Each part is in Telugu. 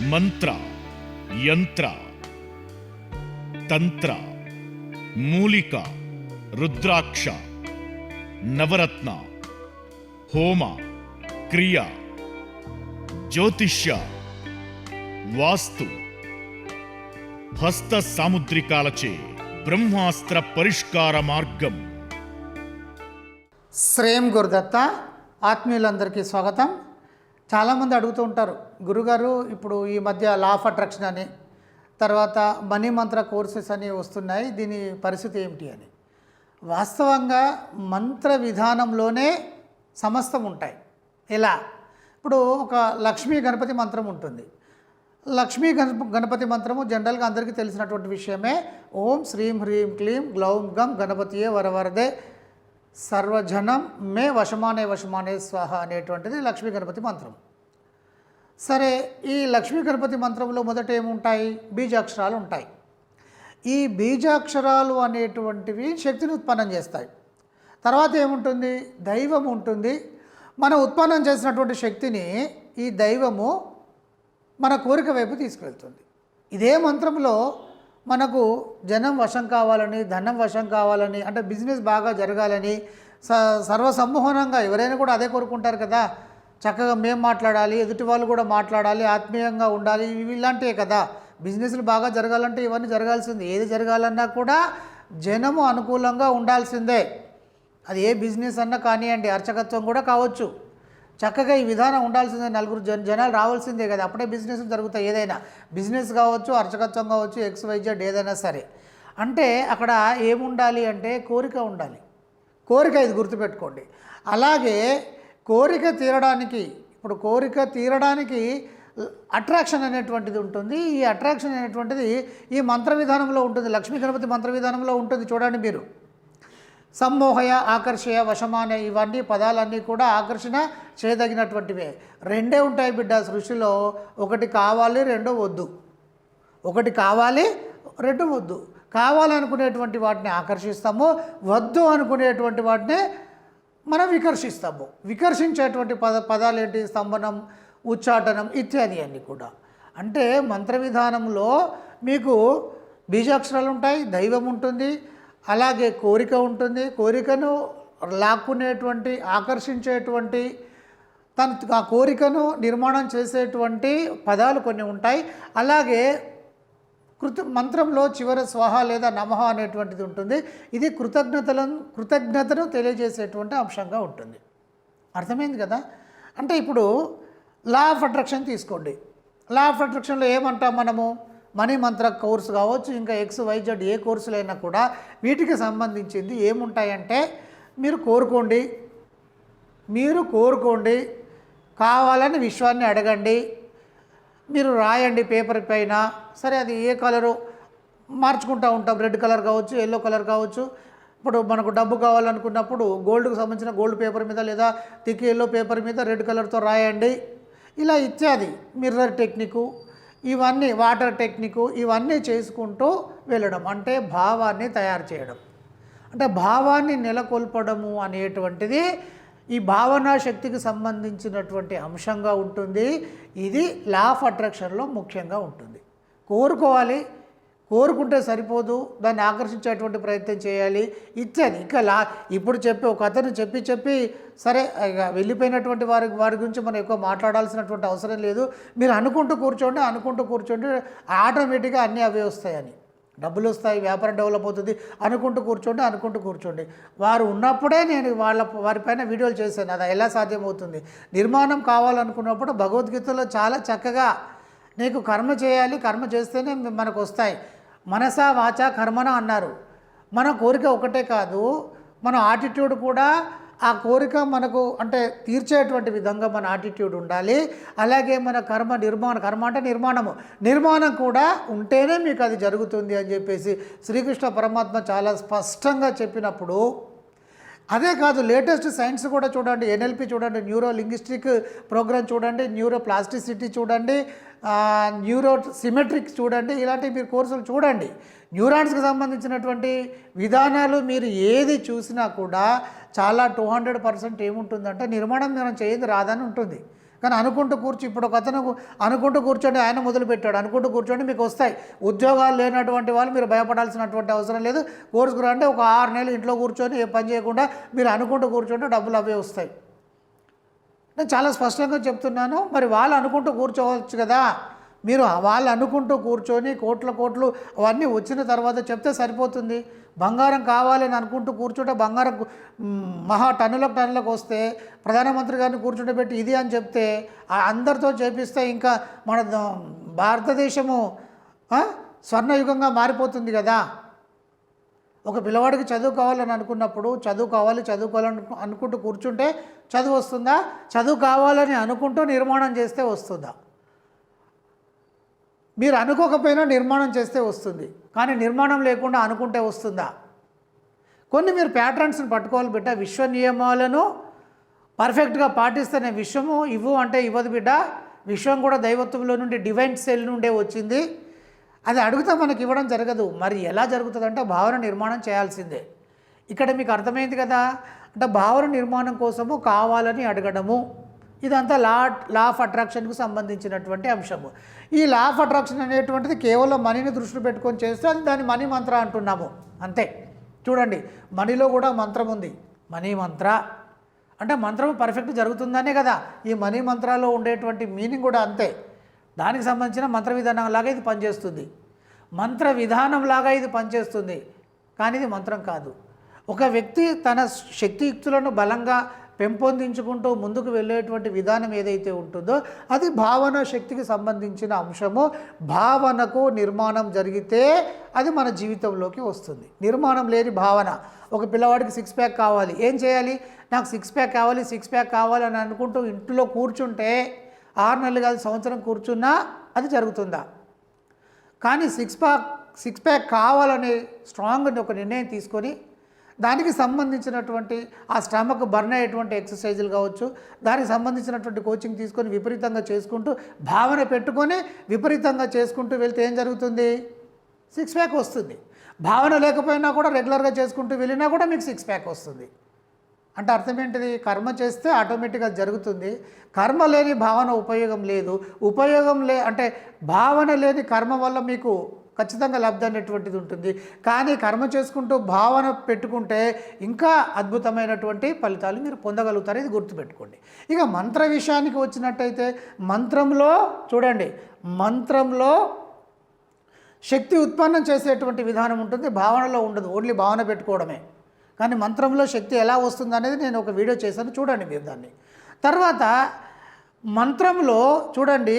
మంత్ర, యంత్ర, తంత్ర, మూలిక, రుద్రాక్ష, నవరత్న, హోమ, క్రియ, జ్యోతిష్య, వాస్తు, హస్త సాముద్రికాలచే బ్రహ్మాస్త్ర పరిష్కార మార్గం. శ్రేయం గురుదత్త. ఆత్మీయులందరికీ స్వాగతం. చాలామంది అడుగుతూ ఉంటారు, గురుగారు ఇప్పుడు ఈ మధ్య లా ఆఫ్ అట్రాక్షన్ అని, తర్వాత మనీ మంత్ర కోర్సెస్ అని వస్తున్నాయి, దీని పరిస్థితి ఏమిటి అని. వాస్తవంగా మంత్ర విధానంలోనే సమస్తం ఉంటాయి. ఎలా? ఇప్పుడు ఒక లక్ష్మీ గణపతి మంత్రం ఉంటుంది. లక్ష్మీ గణపతి మంత్రము జనరల్గా అందరికీ తెలిసినటువంటి విషయమే. ఓం శ్రీం హ్రీం క్లీం గ్లౌం గం గణపతియే వరవరదే సర్వజనం మే వశమానే స్వాహ అనేటువంటిది లక్ష్మీ గణపతి మంత్రం. సరే, ఈ లక్ష్మీ గణపతి మంత్రంలో మొదట ఏముంటాయి? బీజాక్షరాలు ఉంటాయి. ఈ బీజాక్షరాలు అనేటువంటివి శక్తిని ఉత్పన్నం చేస్తాయి. తర్వాత ఏముంటుంది? దైవం ఉంటుంది. మనం ఉత్పన్నం చేసినటువంటి శక్తిని ఈ దైవము మన కోరిక వైపు తీసుకెళ్తుంది. ఇదే మంత్రంలో మనకు జనం వశం కావాలని, ధనం వశం కావాలని, అంటే బిజినెస్ బాగా జరగాలని, సర్వసమ్మోహనంగా ఎవరైనా కూడా అదే కోరుకుంటారు కదా. చక్కగా మేము మాట్లాడాలి, ఎదుటి వాళ్ళు కూడా మాట్లాడాలి, ఆత్మీయంగా ఉండాలి, ఇలాంటివే కదా. బిజినెస్లు బాగా జరగాలంటే ఇవన్నీ జరగాల్సిందే. ఏది జరగాలన్నా కూడా జనము అనుకూలంగా ఉండాల్సిందే. అది ఏ బిజినెస్ అన్నా కానివ్వండి, అర్చకత్వం కూడా కావచ్చు. చక్కగా ఈ విధానం ఉండాల్సిందే. నలుగురు జనాలు రావాల్సిందే కదా, అప్పుడే బిజినెస్ జరుగుతాయి. ఏదైనా బిజినెస్ కావచ్చు, అర్చకత్వం కావచ్చు, XYZ ఏదైనా సరే. అంటే అక్కడ ఏముండాలి అంటే కోరిక ఉండాలి. కోరిక, ఇది గుర్తుపెట్టుకోండి. అలాగే కోరిక తీరడానికి, ఇప్పుడు కోరిక తీరడానికి అట్రాక్షన్ అనేటువంటిది ఉంటుంది. ఈ అట్రాక్షన్ అనేటువంటిది ఈ మంత్ర విధానంలో ఉంటుంది. లక్ష్మీ గణపతి మంత్ర విధానంలో ఉంటుంది. చూడండి మీరు, సమ్మోహయ, ఆకర్షయ, వశమానే, ఇవన్నీ పదాలన్నీ కూడా ఆకర్షణ చేయదగినటువంటివే. రెండే ఉంటాయి బిడ్డ సృష్టిలో. ఒకటి కావాలి, రెండో వద్దు. ఒకటి కావాలి, రెండు వద్దు. కావాలనుకునేటువంటి వాటిని ఆకర్షిస్తాము, వద్దు అనుకునేటువంటి వాటిని మనం వికర్షిస్తాము. వికర్షించేటువంటి పదాలు ఏంటి? స్తంభనం, ఉచ్చాటనం ఇత్యాది అన్నీ కూడా. అంటే మంత్ర విధానంలో మీకు బీజాక్షరాలు ఉంటాయి, దైవం ఉంటుంది, అలాగే కోరిక ఉంటుంది. కోరికను లాక్కునేటువంటి, ఆకర్షించేటువంటి, ఆ కోరికను నిర్మాణం చేసేటువంటి పదాలు కొన్ని ఉంటాయి. అలాగే మంత్రంలో చివర స్వాహ లేదా నమః అనేటువంటిది ఉంటుంది. ఇది కృతజ్ఞతను తెలియజేసేటువంటి అంశంగా ఉంటుంది. అర్థమైంది కదా. అంటే ఇప్పుడు లా ఆఫ్ అట్రాక్షన్ తీసుకోండి. లా ఆఫ్ అట్రాక్షన్లో ఏమంటాం మనము? మనీ మంత్ర కోర్సు కావచ్చు, ఇంకా XYZ ఏ కోర్సులైనా కూడా వీటికి సంబంధించింది ఏముంటాయంటే, మీరు కోరుకోండి, కావాలని విశ్వాన్ని అడగండి, మీరు రాయండి పేపర్ పైన. సరే, అది ఏ కలరు మార్చుకుంటూ ఉంటాం. రెడ్ కలర్ కావచ్చు, ఎల్లో కలర్ కావచ్చు. ఇప్పుడు మనకు డబ్బు కావాలనుకున్నప్పుడు గోల్డ్కు సంబంధించిన గోల్డ్ పేపర్ మీద, లేదా తిక్కి ఎల్లో పేపర్ మీద రెడ్ కలర్తో రాయండి. ఇలా ఇత్యాది. మిర్రర్ టెక్నికు, ఇవన్నీ, వాటర్ టెక్నిక్, ఇవన్నీ చేసుకుంటూ వెళ్ళడం అంటే భావాన్ని తయారు చేయడం, అంటే భావాన్ని నెలకొల్పడము అనేటువంటిది ఈ భావనా శక్తికి సంబంధించినటువంటి అంశంగా ఉంటుంది. ఇది లా ఆఫ్ అట్రాక్షన్లో ముఖ్యంగా ఉంటుంది. కోరుకోవాలి, కోరుకుంటే సరిపోదు, దాన్ని ఆకర్షించేటువంటి ప్రయత్నం చేయాలి ఇత్యాది. ఇంకా ఇప్పుడు ఒక అతను చెప్పి సరే ఇక వెళ్ళిపోయినటువంటి వారి గురించి మనం ఎక్కువ మాట్లాడాల్సినటువంటి అవసరం లేదు. మీరు అనుకుంటూ కూర్చోండి, ఆటోమేటిక్గా అన్నీ అవే వస్తాయని. డబ్బులు వస్తాయి, వ్యాపారం డెవలప్ అవుతుంది, అనుకుంటూ కూర్చోండి. వారు ఉన్నప్పుడే నేను వారిపైన వీడియోలు చేశాను. అది ఎలా సాధ్యమవుతుంది? నిర్మాణం కావాలనుకున్నప్పుడు భగవద్గీతలో చాలా చక్కగా నీకు కర్మ చేయాలి, కర్మ చేస్తేనే మనకు వస్తాయి. మనసా వాచా కర్మన అన్నారు. మన కోరిక ఒకటే కాదు, మన ఆటిట్యూడ్ కూడా ఆ కోరిక మనకు అంటే తీర్చేటువంటి విధంగా మన ఆటిట్యూడ్ ఉండాలి. అలాగే మన కర్మ అంటే నిర్మాణం కూడా ఉంటేనే మీకు అది జరుగుతుంది అని చెప్పేసి శ్రీకృష్ణ పరమాత్మ చాలా స్పష్టంగా చెప్పినప్పుడు, అదే కాదు లేటెస్ట్ సైన్స్ కూడా చూడండి, NLP చూడండి, న్యూరో లింగ్విస్టిక్ ప్రోగ్రామ్ చూడండి, న్యూరో ప్లాస్టిసిటీ చూడండి, న్యూరో సిమెట్రిక్స్ చూడండి, ఇలాంటి మీరు కోర్సులు చూడండి. న్యూరాన్స్కి సంబంధించినటువంటి విధానాలు మీరు ఏది చూసినా కూడా చాలా 200% ఏముంటుందంటే నిర్మాణం మనం చేయదు రాదని ఉంటుంది కానీ అనుకుంటూ ఇప్పుడు ఒక అతను అనుకుంటూ కూర్చోండి, ఆయన మొదలుపెట్టాడు, అనుకుంటూ కూర్చోండి మీకు వస్తాయి. ఉద్యోగాలు లేనటువంటి వాళ్ళు మీరు భయపడాల్సినటువంటి అవసరం లేదు. కోర్సుకు రండి, ఒక 6 నెలలు ఇంట్లో కూర్చొని ఏ పని చేయకుండా మీరు అనుకుంటూ కూర్చోండి, డబ్బులు అవే వస్తాయి. నేను చాలా స్పష్టంగా చెప్తున్నాను. మరి వాళ్ళు అనుకుంటూ కూర్చోవచ్చు కదా, మీరు వాళ్ళు అనుకుంటూ కూర్చొని కోట్లు అవన్నీ వచ్చిన తర్వాత చెప్తే సరిపోతుంది. బంగారం కావాలని అనుకుంటూ కూర్చుంటే బంగారం మహా టన్నులకు వస్తే ప్రధానమంత్రి గారిని కూర్చుంటబెట్టి ఇది అని చెప్తే అందరితో చేపిస్తే ఇంకా మన భారతదేశము స్వర్ణయుగంగా మారిపోతుంది కదా. ఒక పిల్లవాడికి చదువు కావాలని అనుకున్నప్పుడు చదువుకోవాలని అనుకుంటూ కూర్చుంటే చదువు వస్తుందా? చదువు కావాలని అనుకుంటూ నిర్మాణం చేస్తే వస్తుందా? మీరు అనుకోకపోయినా నిర్మాణం చేస్తే వస్తుంది, కానీ నిర్మాణం లేకుండా అనుకుంటే వస్తుందా? కొన్ని మీరు ప్యాటర్న్స్ని పట్టుకోవాలి బిడ్డ. విశ్వ నియమాలను పర్ఫెక్ట్గా పాటిస్తేనే విశ్వము ఇవ్వు అంటే ఇవ్వదు బిడ్డ. విశ్వం కూడా దైవత్వంలో నుండి డివైన్ సెల్ నుండే వచ్చింది. అది అడుగుతా మనకి ఇవ్వడం జరగదు. మరి ఎలా జరుగుతుందంటే భావన నిర్మాణం చేయాల్సిందే. ఇక్కడ మీకు అర్థమైంది కదా. అంటే భావన నిర్మాణం కోసము కావాలని అడగడము, ఇదంతా లా ఆఫ్ అట్రాక్షన్కు సంబంధించినటువంటి అంశము. ఈ లా ఆఫ్ అట్రాక్షన్ అనేటువంటిది కేవలం మనీని దృష్టిలో పెట్టుకొని చేస్తే అది దాన్ని మనీ మంత్ర అంటున్నాము అంతే. చూడండి, మనీలో కూడా మంత్రం ఉంది. మనీ మంత్ర అంటే మంత్రం పర్ఫెక్ట్ జరుగుతుందనే కదా. ఈ మనీ మంత్రాల్లో ఉండేటువంటి మీనింగ్ కూడా అంతే. దానికి సంబంధించిన మంత్ర విధానంలాగా ఇది పనిచేస్తుంది. మంత్ర విధానంలాగా ఇది పనిచేస్తుంది, కానీ ఇది మంత్రం కాదు. ఒక వ్యక్తి తన శక్తియుక్తులను బలంగా పెంపొందించుకుంటూ ముందుకు వెళ్ళేటువంటి విధానం ఏదైతే ఉంటుందో అది భావన శక్తికి సంబంధించిన అంశము. భావనకు నిర్మాణం జరిగితే అది మన జీవితంలోకి వస్తుంది. నిర్మాణం లేని భావన. ఒక పిల్లవాడికి 6 ప్యాక్ కావాలి, ఏం చేయాలి? నాకు 6 ప్యాక్ కావాలి, 6 ప్యాక్ కావాలని అనుకుంటూ ఇంట్లో కూర్చుంటే 6 నెలలు కాదు, సంవత్సరం కూర్చున్నా అది జరుగుతుందా? కానీ 6 ప్యాక్ కావాలని స్ట్రాంగ్ ఒక నిర్ణయం తీసుకొని దానికి సంబంధించినటువంటి ఆ స్టమక్ బర్న్ అయ్యేటువంటి ఎక్సర్సైజులు కావచ్చు, దానికి సంబంధించినటువంటి కోచింగ్ తీసుకొని విపరీతంగా చేసుకుంటూ భావన పెట్టుకొని విపరీతంగా చేసుకుంటూ వెళ్తే ఏం జరుగుతుంది? 6 ప్యాక్ వస్తుంది. భావన లేకపోయినా కూడా రెగ్యులర్గా చేసుకుంటూ వెళ్ళినా కూడా మీకు 6 ప్యాక్ వస్తుంది. అంటే అర్థం ఏంటిది? కర్మ చేస్తే ఆటోమేటిక్గా జరుగుతుంది. కర్మ లేని భావన ఉపయోగం లేదు. అంటే భావన లేని కర్మ వల్ల మీకు ఖచ్చితంగా లబ్ధి అనేటువంటిది ఉంటుంది. కానీ కర్మ చేసుకుంటూ భావన పెట్టుకుంటే ఇంకా అద్భుతమైనటువంటి ఫలితాలు మీరు పొందగలుగుతారు. ఇది గుర్తుపెట్టుకోండి. ఇక మంత్ర విషయానికి వచ్చినట్టయితే మంత్రంలో చూడండి, మంత్రంలో శక్తి ఉత్పన్నం చేసేటువంటి విధానం ఉంటుంది, భావనలో ఉండదు. ఓన్లీ భావన పెట్టుకోవడమే. కానీ మంత్రంలో శక్తి ఎలా వస్తుంది అనేది నేను ఒక వీడియో చేశాను, చూడండి మీరు దాన్ని. తర్వాత మంత్రంలో చూడండి,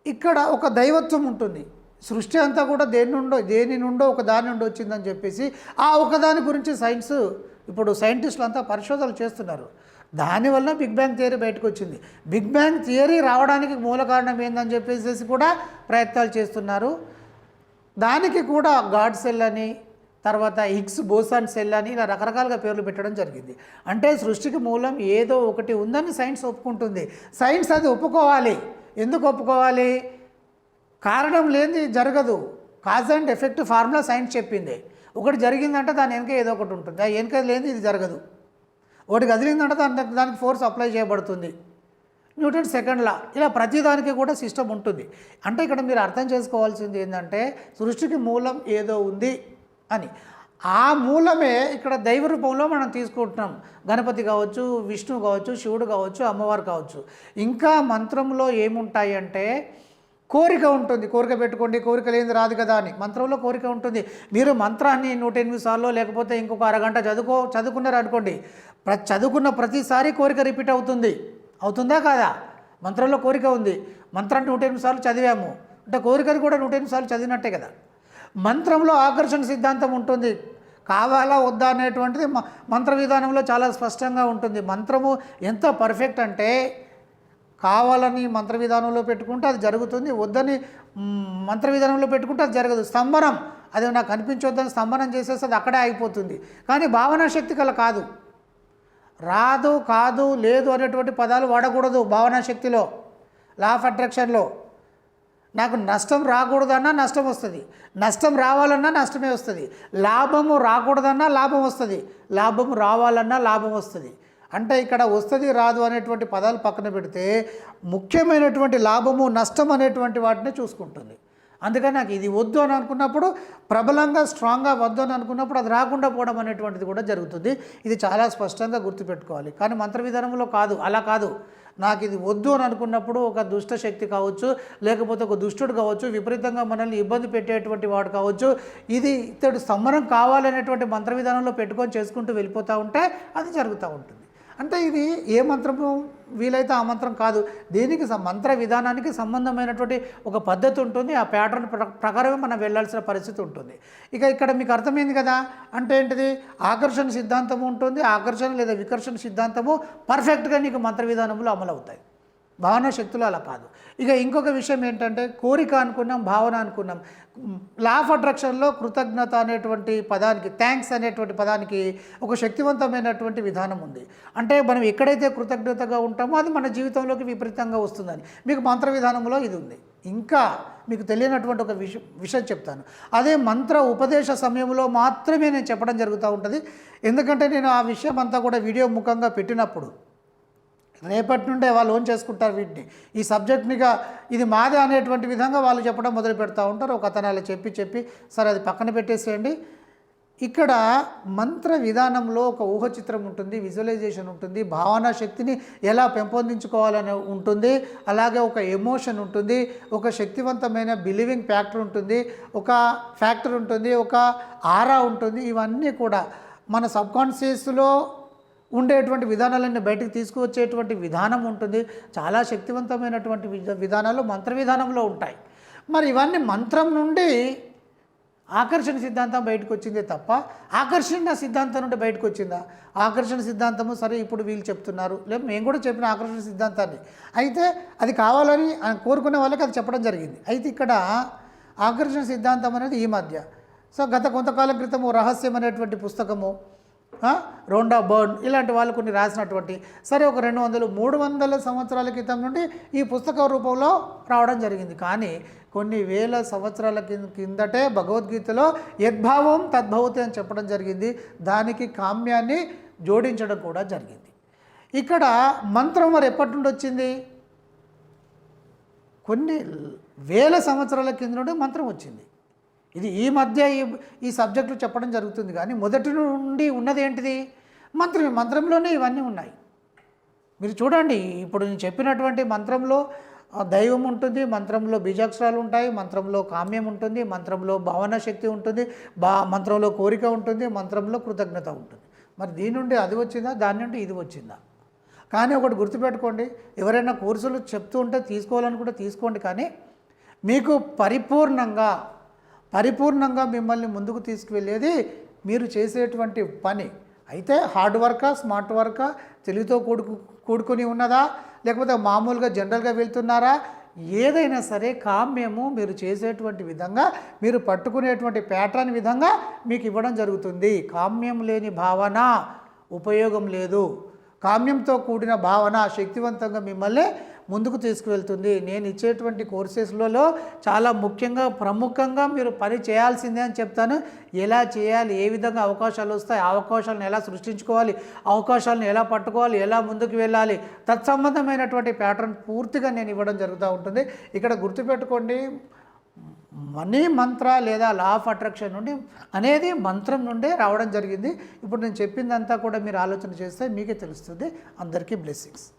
ఇక్కడ ఒక దైవత్వం ఉంటుంది. సృష్టి అంతా కూడా దేని నుండో ఒక దాని నుండి వచ్చిందని చెప్పేసి ఆ ఒకదాని గురించి ఇప్పుడు సైంటిస్టులు అంతా పరిశోధనలు చేస్తున్నారు. దానివల్ల బిగ్ బ్యాంగ్ థియరీ బయటకు వచ్చింది. బిగ్ బ్యాంగ్ థియరీ రావడానికి మూల కారణం ఏందని చెప్పేసి కూడా ప్రయత్నాలు చేస్తున్నారు. దానికి కూడా గాడ్ సెల్ అని, తర్వాత హిగ్స్ బోసాన్ సెల్ అని ఇలా రకరకాలుగా పేర్లు పెట్టడం జరిగింది. అంటే సృష్టికి మూలం ఏదో ఒకటి ఉందని సైన్స్ ఒప్పుకుంటుంది. సైన్స్ అది ఒప్పుకోవాలి. ఎందుకు ఒప్పుకోవాలి? కారణం లేనిది జరగదు. Cause and effect formula science చెప్పింది. ఒకటి జరిగిందంటే దాని వెనక ఏదో ఒకటి ఉంటుంది. ఆ వెనక లేనిది ఇది జరగదు. ఒకటి కదిలిందంటే దానికి ఫోర్స్ అప్లై చేయబడుతుంది. న్యూటన్ సెకండ్ లా. ఇలా ప్రతిదానికి కూడా సిస్టమ్ ఉంటుంది. అంటే ఇక్కడ మీరు అర్థం చేసుకోవాల్సింది ఏంటంటే సృష్టికి మూలం ఏదో ఉంది అని. ఆ మూలమే ఇక్కడ దైవ రూపంలో మనం తీసుకుంటున్నాం. గణపతి కావచ్చు, విష్ణువు కావచ్చు, శివుడు కావచ్చు, అమ్మవారు కావచ్చు. ఇంకా మంత్రంలో ఏముంటాయి అంటే కోరిక ఉంటుంది. కోరిక పెట్టుకోండి, కోరిక లేనిది రాదు కదా అని. మంత్రంలో కోరిక ఉంటుంది. మీరు మంత్రాన్ని 108 సార్లు లేకపోతే ఇంకొక అరగంట చదువుకున్నారు అనుకోండి, చదువుకున్న ప్రతిసారి కోరిక రిపీట్ అవుతుందా కాదా? మంత్రంలో కోరిక ఉంది. మంత్రాన్ని 108 సార్లు చదివాము అంటే కోరికని కూడా 108 సార్లు చదివినట్టే కదా. మంత్రంలో ఆకర్షణ సిద్ధాంతం ఉంటుంది. కావాలా వద్దా అనేటువంటిది మంత్ర విధానంలో చాలా స్పష్టంగా ఉంటుంది. మంత్రము ఎంత పర్ఫెక్ట్ అంటే కావాలని మంత్ర విధానంలో పెట్టుకుంటే అది జరుగుతుంది, వద్దని మంత్ర విధానంలో పెట్టుకుంటే అది జరగదు. స్తంభనం, అది నాకు కనిపించొద్దని స్తంభనం చేసేస్తే అది అక్కడే ఆగిపోతుంది. కానీ భావనా శక్తి కల కాదు. రాదు, కాదు, లేదు అనేటువంటి పదాలు వాడకూడదు భావనా శక్తిలో. లా ఆఫ్ అట్రాక్షన్లో నాకు నష్టం రాకూడదన్నా నష్టం వస్తుంది, నష్టం రావాలన్నా నష్టమే వస్తుంది. లాభము రాకూడదన్నా లాభం వస్తుంది, లాభం రావాలన్నా లాభం వస్తుంది. అంటే ఇక్కడ వస్తుంది రాదు అనేటువంటి పదాలు పక్కన పెడితే ముఖ్యమైనటువంటి లాభము నష్టం అనేటువంటి వాటిని చూసుకుంటుంది. అందుకని నాకు ఇది వద్దు అని అనుకున్నప్పుడు ప్రబలంగా స్ట్రాంగ్గా వద్దు అని అనుకున్నప్పుడు అది రాకుండా పోవడం అనేటువంటిది కూడా జరుగుతుంది. ఇది చాలా స్పష్టంగా గుర్తుపెట్టుకోవాలి. కానీ మంత్ర విధానంలో కాదు, అలా కాదు. నాకు ఇది వద్దు అని అనుకున్నప్పుడు ఒక దుష్ట శక్తి కావచ్చు, లేకపోతే ఒక దుష్టుడు కావచ్చు, విపరీతంగా మనల్ని ఇబ్బంది పెట్టేటువంటి వాడు కావచ్చు, ఇది ఇతడు సంబరం కావాలనేటువంటి మంత్ర విధానంలో పెట్టుకొని చేసుకుంటూ వెళ్ళిపోతూ ఉంటే అది జరుగుతూ ఉంటుంది. అంటే ఇది ఏ మంత్రము వీలైతే ఆ మంత్రం కాదు. దీనికి మంత్ర విధానానికి సంబంధమైనటువంటి ఒక పద్ధతి ఉంటుంది. ఆ ప్యాటర్న్ ప్రకారమే మనం వెళ్ళాల్సిన పరిస్థితి ఉంటుంది. ఇక ఇక్కడ మీకు అర్థమైంది కదా. అంటే ఏంటిది, ఆకర్షణ సిద్ధాంతము ఉంటుంది. ఆకర్షణ లేదా వికర్షణ సిద్ధాంతము పర్ఫెక్ట్గా నీకు మంత్ర విధానంలో అమలు అవుతాయి. భావన శక్తులు అలా కాదు. ఇక ఇంకొక విషయం ఏంటంటే, కోరిక అనుకున్నాం, భావన అనుకున్నాం. లా ఆఫ్ అట్రాక్షన్లో కృతజ్ఞత అనేటువంటి పదానికి, థ్యాంక్స్ అనేటువంటి పదానికి ఒక శక్తివంతమైనటువంటి విధానం ఉంది. అంటే మనం ఎక్కడైతే కృతజ్ఞతగా ఉంటామో అది మన జీవితంలోకి విపరీతంగా వస్తుందని మీకు మంత్ర విధానంలో ఇది ఉంది. ఇంకా మీకు తెలియనటువంటి ఒక విషయం చెప్తాను. అదే మంత్ర ఉపదేశ సమయంలో మాత్రమే నేను చెప్పడం జరుగుతూ ఉంటుంది. ఎందుకంటే నేను ఆ విషయం అంతా కూడా వీడియో ముఖంగా పెట్టినప్పుడు రేపటి నుండే వాళ్ళు ఓన్ చేసుకుంటారు వీటిని. ఈ సబ్జెక్ట్నిగా ఇది మాదే అనేటువంటి విధంగా వాళ్ళు చెప్పడం మొదలు పెడతా ఉంటారు. ఒక అతను అలా చెప్పి సరే అది పక్కన పెట్టేసేయండి. ఇక్కడ మంత్ర విధానంలో ఒక ఊహ చిత్రం ఉంటుంది, విజువలైజేషన్ ఉంటుంది, భావనా శక్తిని ఎలా పెంపొందించుకోవాలని ఉంటుంది, అలాగే ఒక ఎమోషన్ ఉంటుంది, ఒక శక్తివంతమైన బిలీవింగ్ ఫ్యాక్టర్ ఉంటుంది, ఒక ఫ్యాక్టర్ ఉంటుంది, ఒక ఆరా ఉంటుంది. ఇవన్నీ కూడా మన సబ్కాన్షియస్లో ఉండేటువంటి విధానాలన్నీ బయటకు తీసుకువచ్చేటువంటి విధానం ఉంటుంది. చాలా శక్తివంతమైనటువంటి విధానాలు మంత్ర విధానంలో ఉంటాయి. మరి ఇవన్నీ మంత్రం నుండి ఆకర్షణ సిద్ధాంతం బయటకు వచ్చిందే తప్ప ఆకర్షణ సిద్ధాంతం నుండి బయటకు వచ్చిందా? ఆకర్షణ సిద్ధాంతము సరే ఇప్పుడు వీళ్ళు చెప్తున్నారు, లేదు మేము కూడా చెప్పిన ఆకర్షణ సిద్ధాంతాన్ని, అయితే అది కావాలని కోరుకునే వాళ్ళకి అది చెప్పడం జరిగింది. అయితే ఇక్కడ ఆకర్షణ సిద్ధాంతం అనేది ఈ మధ్య గత కొంతకాలం క్రితము రహస్యం అనేటువంటి పుస్తకము, రోండా బర్న్ ఇలాంటి వాళ్ళు కొన్ని రాసినటువంటి, సరే ఒక 200-300 సంవత్సరాల క్రితం నుండి ఈ పుస్తక రూపంలో రావడం జరిగింది. కానీ కొన్ని వేల సంవత్సరాల కిందటే భగవద్గీతలో యద్భావం తద్భవతి అని చెప్పడం జరిగింది. దానికి కామ్యాన్ని జోడించడం కూడా జరిగింది. ఇక్కడ మంత్రం మరి ఎప్పటి నుండి వచ్చింది? కొన్ని వేల సంవత్సరాల కింద నుండి మంత్రం వచ్చింది. ఇది ఈ మధ్య ఈ సబ్జెక్టులు చెప్పడం జరుగుతుంది. కానీ మొదటి నుండి ఉన్నది ఏంటిది? మంత్రంలోనే ఇవన్నీ ఉన్నాయి. మీరు చూడండి, ఇప్పుడు నేను చెప్పినటువంటి మంత్రంలో దైవం ఉంటుంది, మంత్రంలో బీజాక్షరాలు ఉంటాయి, మంత్రంలో కామ్యం ఉంటుంది, మంత్రంలో భావన శక్తి ఉంటుంది, మంత్రంలో కోరిక ఉంటుంది, మంత్రంలో కృతజ్ఞత ఉంటుంది. మరి దీని నుండి అది వచ్చిందా, దాని నుండి ఇది వచ్చిందా? కానీ ఒకటి గుర్తుపెట్టుకోండి, ఎవరైనా కోర్సులు చెప్తూ ఉంటే తీసుకోవాలనుకుంటే తీసుకోండి. కానీ మీకు పరిపూర్ణంగా మిమ్మల్ని ముందుకు తీసుకువెళ్ళేది మీరు చేసేటువంటి పని. అయితే హార్డ్ వర్కా, స్మార్ట్ వర్కా, తెలివితో కూడుకుని ఉన్నదా, లేకపోతే మామూలుగా జనరల్గా వెళ్తున్నారా, ఏదైనా సరే కామ్యము మీరు చేసేటువంటి విధంగా, మీరు పట్టుకునేటువంటి ప్యాటర్న్ విధంగా మీకు ఇవ్వడం జరుగుతుంది. కామ్యం లేని భావన ఉపయోగం లేదు. కామ్యంతో కూడిన భావన శక్తివంతంగా మిమ్మల్ని ముందుకు తీసుకువెళ్తుంది. నేను ఇచ్చేటువంటి కోర్సెస్లలో చాలా ప్రముఖంగా మీరు పని చేయాల్సిందే అని చెప్తాను. ఎలా చేయాలి, ఏ విధంగా అవకాశాలు వస్తాయి, అవకాశాలను ఎలా సృష్టించుకోవాలి, అవకాశాలను ఎలా పట్టుకోవాలి, ఎలా ముందుకు వెళ్ళాలి, తత్సంబంధమైనటువంటి ప్యాటర్న్ పూర్తిగా నేను ఇవ్వడం జరుగుతూ ఉంటుంది. ఇక్కడ గుర్తుపెట్టుకోండి, మనీ మంత్ర లేదా లా ఆఫ్ అట్రాక్షన్ నుండి అనేది మంత్రం నుండే రావడం జరిగింది. ఇప్పుడు నేను చెప్పిందంతా కూడా మీరు ఆలోచన చేస్తే మీకే తెలుస్తుంది. అందరికీ బ్లెస్సింగ్స్.